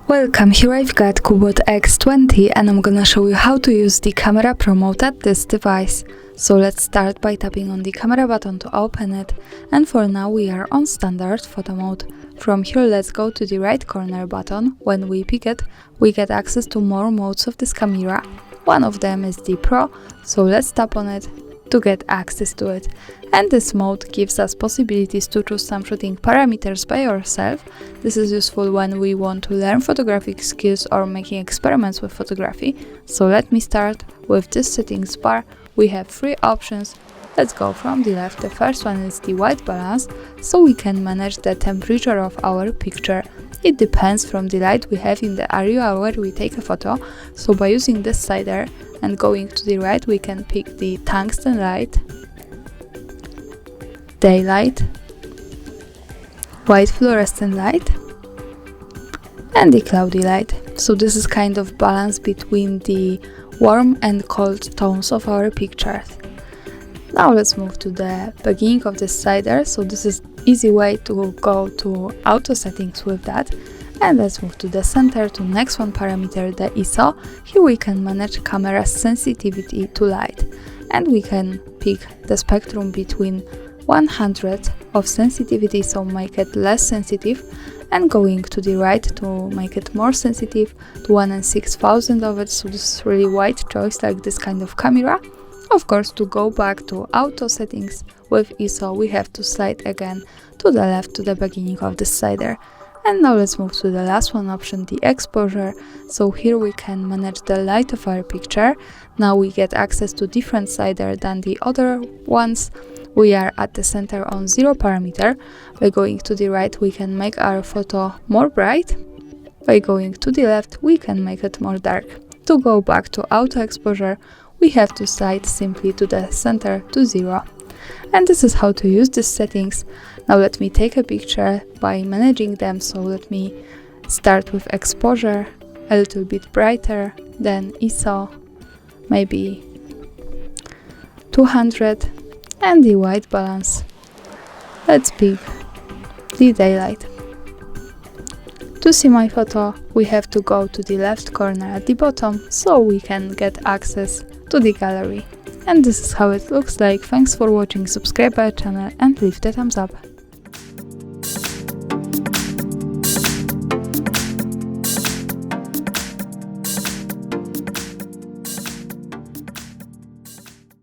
Welcome, here I've got CUBOT X20 and I'm gonna show you how to use the camera promote at this device. So let's start by tapping on the camera button to open it, and for now we are on standard photo mode. From here let's go to the right corner button. When we pick it, we get access to more modes of this camera. One of them is the Pro, so let's tap on it to get access to it. And this mode gives us possibilities to choose some shooting parameters by yourself. This is useful when we want to learn photographic skills or making experiments with photography. So let me start with this settings bar. We have three options. Let's go from the left. The first one is the white balance, so we can manage the temperature of our picture. It depends from the light we have in the area where we take a photo, so by using this slider and going to the right we can pick the tungsten light, daylight, white fluorescent light and the cloudy light. So this is kind of balance between the warm and cold tones of our pictures. Now let's move to the beginning of the slider, so this is easy way to go to auto settings with that. And let's move to the center, to next one parameter, the ISO. Here we can manage camera's sensitivity to light, and we can pick the spectrum between 100 of sensitivity, so make it less sensitive, and going to the right to make it more sensitive to 1 and 6,000 of it, so this is really wide choice like this kind of camera. Of course, to go back to auto settings with ISO we have to slide again to the left to the beginning of the slider. And now let's move to the last one option, the exposure. So here we can manage the light of our picture. Now we get access to different slider than the other ones. We are at the center on 0 parameter. By going to the right we can make our photo more bright. By going to the left we can make it more dark. To go back to auto exposure we have to slide simply to the center to 0. And this is how to use these settings. Now let me take a picture by managing them, so let me start with exposure, a little bit brighter, then ISO, maybe 200, and the white balance. Let's pick the daylight. To see my photo we have to go to the left corner at the bottom, so we can get access to the gallery. And this is how it looks like. Thanks for watching, subscribe our channel and leave the thumbs up.